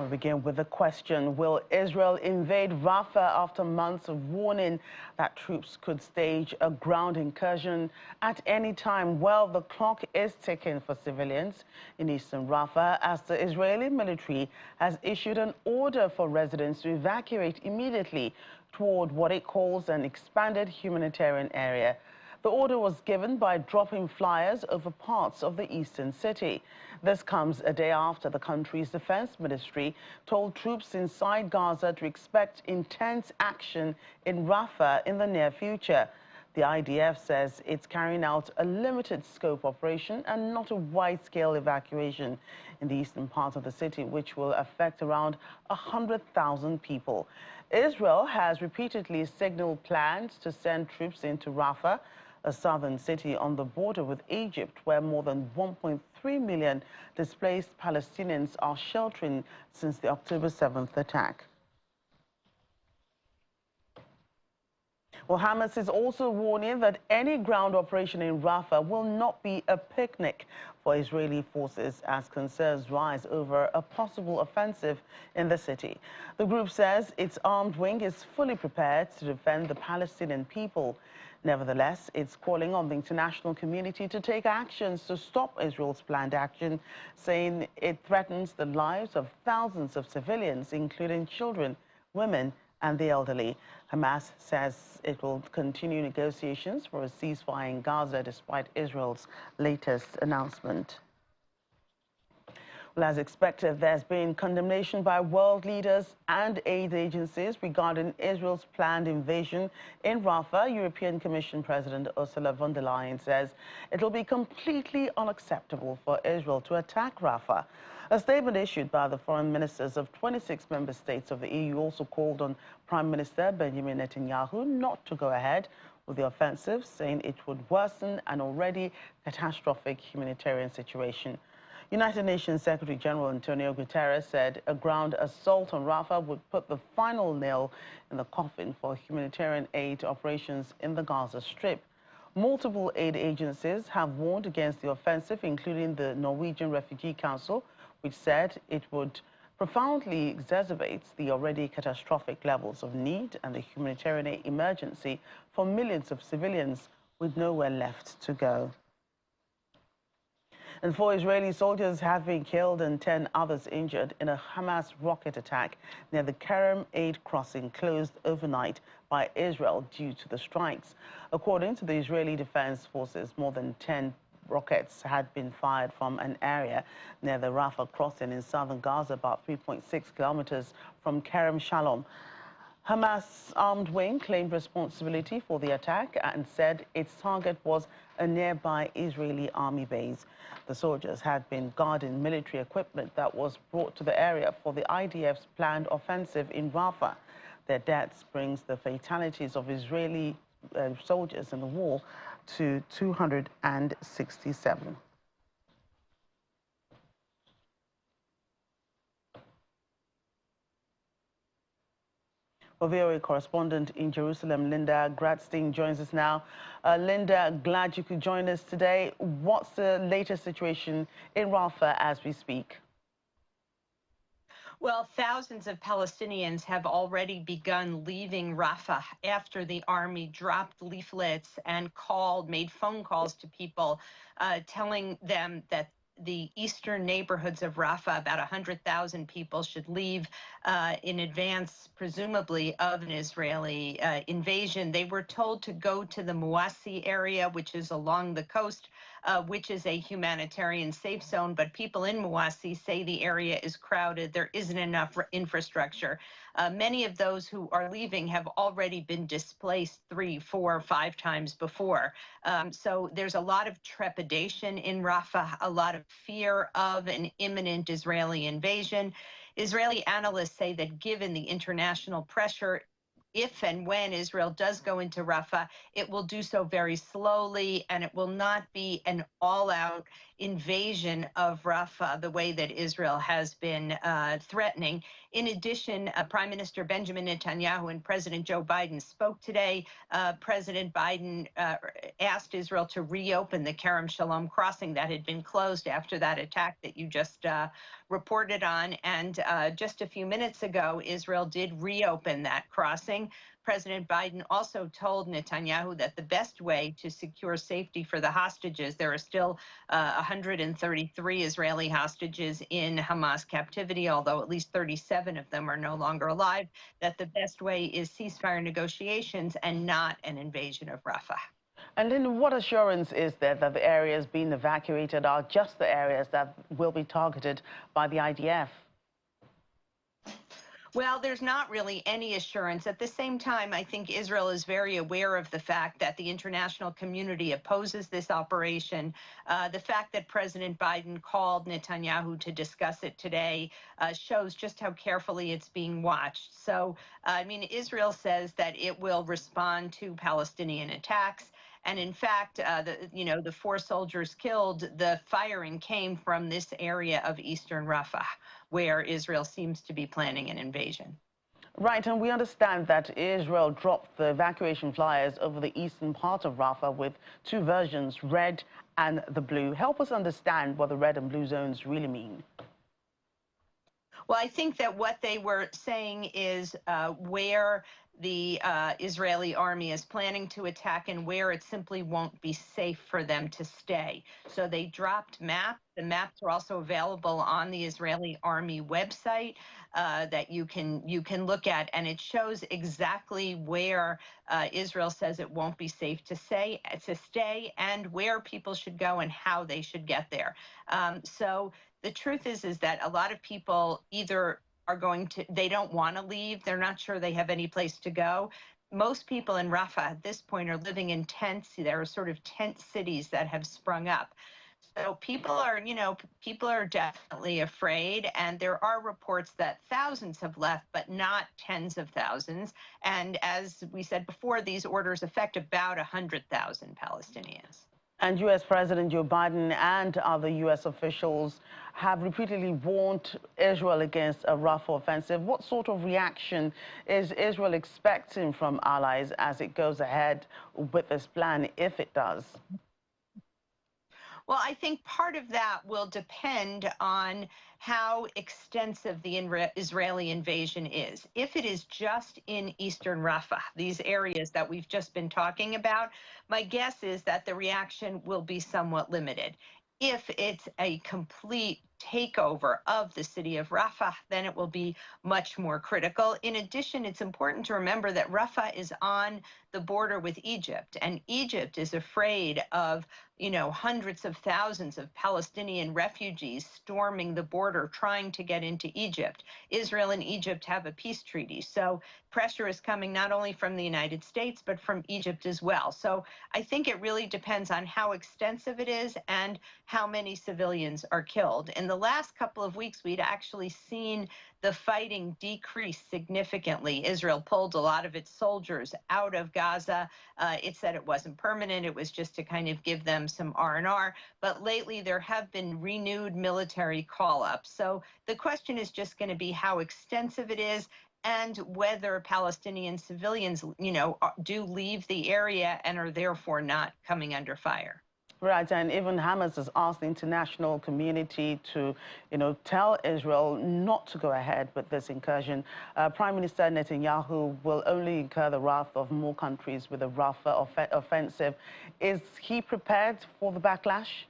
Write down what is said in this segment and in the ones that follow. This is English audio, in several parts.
We begin with the question, will Israel invade Rafah after months of warning that troops could stage a ground incursion at any time? Well, the clock is ticking for civilians in eastern Rafah as the Israeli military has issued an order for residents to evacuate immediately toward what it calls an expanded humanitarian area. The order was given by dropping flyers over parts of the eastern city. This comes a day after the country's defense ministry told troops inside Gaza to expect intense action in Rafah in the near future. The IDF says it's carrying out a limited scope operation and not a wide-scale evacuation in the eastern part of the city, which will affect around 100,000 people. Israel has repeatedly signaled plans to send troops into Rafah, a southern city on the border with Egypt, where more than 1.3 million displaced Palestinians are sheltering since the October 7th attack. Well, Hamas is also warning that any ground operation in Rafah will not be a picnic for Israeli forces as concerns rise over a possible offensive in the city. The group says its armed wing is fully prepared to defend the Palestinian people. Nevertheless, it's calling on the international community to take actions to stop Israel's planned action, saying it threatens the lives of thousands of civilians, including children, women, and the elderly. Hamas says it will continue negotiations for a ceasefire in Gaza despite Israel's latest announcement. Well, as expected, there's been condemnation by world leaders and aid agencies regarding Israel's planned invasion in Rafah. European Commission President Ursula von der Leyen says it will be completely unacceptable for Israel to attack Rafah. A statement issued by the foreign ministers of 26 member states of the EU also called on Prime Minister Benjamin Netanyahu not to go ahead with the offensive, saying it would worsen an already catastrophic humanitarian situation. United Nations Secretary General Antonio Guterres said a ground assault on Rafah would put the final nail in the coffin for humanitarian aid operations in the Gaza Strip. Multiple aid agencies have warned against the offensive, including the Norwegian Refugee Council, which said it would profoundly exacerbate the already catastrophic levels of need and the humanitarian aid emergency for millions of civilians with nowhere left to go. And 4 Israeli soldiers have been killed and 10 others injured in a Hamas rocket attack near the Kerem aid crossing closed overnight by Israel due to the strikes. According to the Israeli Defense Forces, more than 10 rockets had been fired from an area near the Rafah crossing in southern Gaza, about 3.6 kilometers from Kerem Shalom. Hamas armed wing claimed responsibility for the attack and said its target was a nearby Israeli army base. The soldiers had been guarding military equipment that was brought to the area for the IDF's planned offensive in Rafah. Their deaths brings the fatalities of Israeli soldiers in the war to 267. Well, VOA correspondent in Jerusalem, Linda Gradstein, joins us now. Linda, glad you could join us today. What's the latest situation in Rafah as we speak? Well, thousands of Palestinians have already begun leaving Rafah after the army dropped leaflets and made phone calls to people telling them that the eastern neighborhoods of Rafah, about 100,000 people, should leave in advance, presumably, of an Israeli invasion. They were told to go to the Mawasi area, which is along the coast, which is a humanitarian safe zone. But people in Mawasi say the area is crowded. There isn't enough infrastructure. Many of those who are leaving have already been displaced 3, 4, 5 times before. So there's a lot of trepidation in Rafah, a lot of fear of an imminent Israeli invasion. Israeli analysts say that given the international pressure, if and when Israel does go into Rafah, it will do so very slowly, and it will not be an all-out invasion of Rafah the way that Israel has been threatening. In addition, Prime Minister Benjamin Netanyahu and President Joe Biden spoke today. President Biden asked Israel to reopen the Kerem Shalom crossing that had been closed after that attack that you just reported on. And just a few minutes ago, Israel did reopen that crossing. President Biden also told Netanyahu that the best way to secure safety for the hostages, there are still 133 Israeli hostages in Hamas captivity, although at least 37 of them are no longer alive, that the best way is ceasefire negotiations and not an invasion of Rafah. And then what assurance is there that the areas being evacuated are just the areas that will be targeted by the IDF? Well, there's not really any assurance. At the same time, I think Israel is very aware of the fact that the international community opposes this operation. The fact that President Biden called Netanyahu to discuss it today shows just how carefully it's being watched. So, I mean, Israel says that it will respond to Palestinian attacks. And in fact, the 4 soldiers killed, the firing came from this area of eastern Rafah, where Israel seems to be planning an invasion. Right, and we understand that Israel dropped the evacuation flyers over the eastern part of Rafah with 2 versions, red and the blue. Help us understand what the red and blue zones really mean. Well, I think that what they were saying is where the Israeli army is planning to attack and where it simply won't be safe for them to stay. So they dropped maps. The maps are also available on the Israeli army website that you can look at, and it shows exactly where Israel says it won't be safe to stay and where people should go and how they should get there. So the truth is that a lot of people either they don't want to leave. They're not sure they have any place to go. Most people in Rafah at this point are living in tents. There are sort of tent cities that have sprung up. So people are definitely afraid, and there are reports that thousands have left, but not tens of thousands. And as we said before, these orders affect about 100,000 Palestinians. And U.S. President Joe Biden and other U.S. officials have repeatedly warned Israel against a Rafah offensive. What sort of reaction is Israel expecting from allies as it goes ahead with this plan, if it does? Well, I think part of that will depend on how extensive the Israeli invasion is. If it is just in eastern Rafah, these areas that we've just been talking about, my guess is that the reaction will be somewhat limited. If it's a complete takeover of the city of Rafah, then it will be much more critical. In addition, it's important to remember that Rafah is on the border with Egypt, and Egypt is afraid of, hundreds of thousands of Palestinian refugees storming the border, trying to get into Egypt. Israel and Egypt have a peace treaty, so pressure is coming not only from the United States, but from Egypt as well. So I think it really depends on how extensive it is and how many civilians are killed. In the last couple of weeks, we'd actually seen the fighting decrease significantly. Israel pulled a lot of its soldiers out of Gaza. It said it wasn't permanent. It was just to kind of give them some R&R. But lately, there have been renewed military call-ups. So the question is just going to be how extensive it is and whether Palestinian civilians, do leave the area and are therefore not coming under fire. Right, and even Hamas has asked the international community to, tell Israel not to go ahead with this incursion. Prime Minister Netanyahu will only incur the wrath of more countries with a Rafah offensive. Is he prepared for the backlash?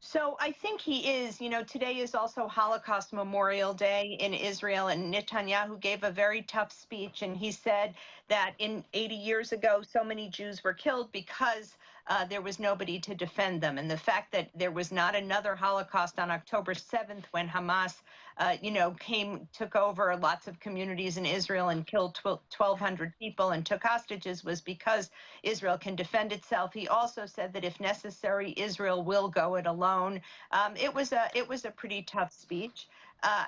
So I think he is. Today is also Holocaust Memorial Day in Israel, and Netanyahu gave a very tough speech, and he said that 80 years ago, so many Jews were killed because there was nobody to defend them. And the fact that there was not another Holocaust on October 7th when Hamas, took over lots of communities in Israel and killed 1,200 people and took hostages was because Israel can defend itself. He also said that if necessary, Israel will go it alone. It was a pretty tough speech.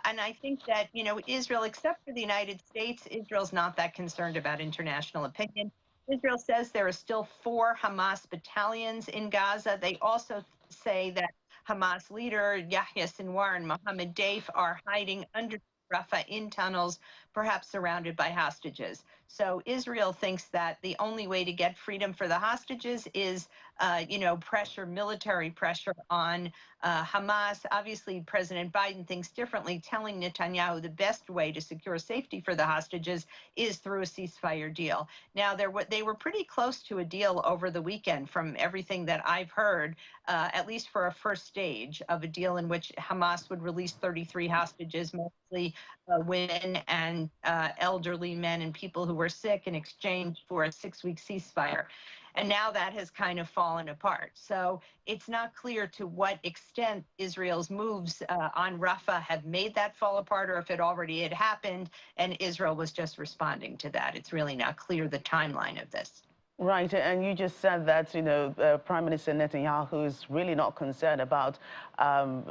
And I think that, Israel, except for the United States, Israel's not that concerned about international opinion. Israel says there are still 4 Hamas battalions in Gaza. They also say that Hamas leader Yahya Sinwar and Mohammed Deif are hiding under Rafah in tunnels, perhaps surrounded by hostages. So Israel thinks that the only way to get freedom for the hostages is, pressure, military pressure on Hamas. Obviously, President Biden thinks differently, telling Netanyahu the best way to secure safety for the hostages is through a ceasefire deal. Now, they were pretty close to a deal over the weekend, from everything that I've heard, at least for a first stage of a deal in which Hamas would release 33 hostages, mostly women and elderly men and people who were sick, in exchange for a 6-week ceasefire. And now that has kind of fallen apart. So it's not clear to what extent Israel's moves on Rafah have made that fall apart, or if it already had happened and Israel was just responding to that. It's really not clear the timeline of this. Right, and you just said that, Prime Minister Netanyahu is really not concerned about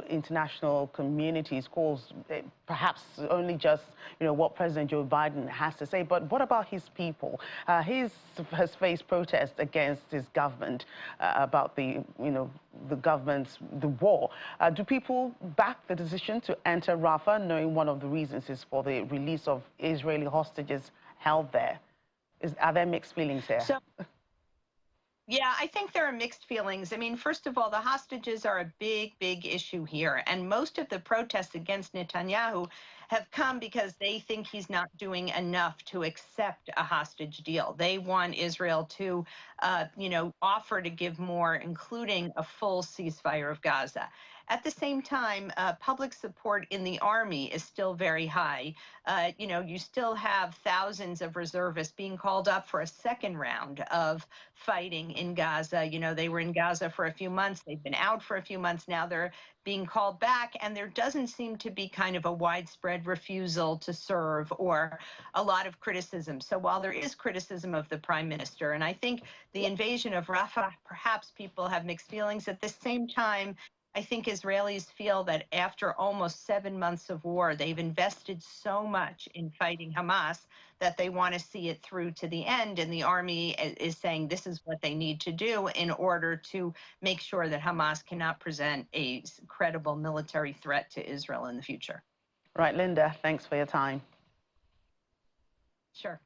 international community's calls, perhaps only just, what President Joe Biden has to say. But what about his people? He has faced protests against his government about the war. Do people back the decision to enter Rafah, knowing one of the reasons is for the release of Israeli hostages held there? Are there mixed feelings here? Yeah, I think there are mixed feelings. I mean, first of all, the hostages are a big, big issue here. And most of the protests against Netanyahu have come because they think he's not doing enough to accept a hostage deal. They want Israel to, offer to give more, including a full ceasefire of Gaza. At the same time, public support in the army is still very high. You still have thousands of reservists being called up for a second round of fighting in Gaza. They were in Gaza for a few months. They've been out for a few months. Now they're being called back, and there doesn't seem to be kind of a widespread refusal to serve or a lot of criticism. So while there is criticism of the prime minister, and I think the invasion of Rafah, perhaps people have mixed feelings, at the same time, I think Israelis feel that after almost 7 months of war, they've invested so much in fighting Hamas that they want to see it through to the end. And the army is saying this is what they need to do in order to make sure that Hamas cannot present a credible military threat to Israel in the future. Right, Linda, thanks for your time. Sure.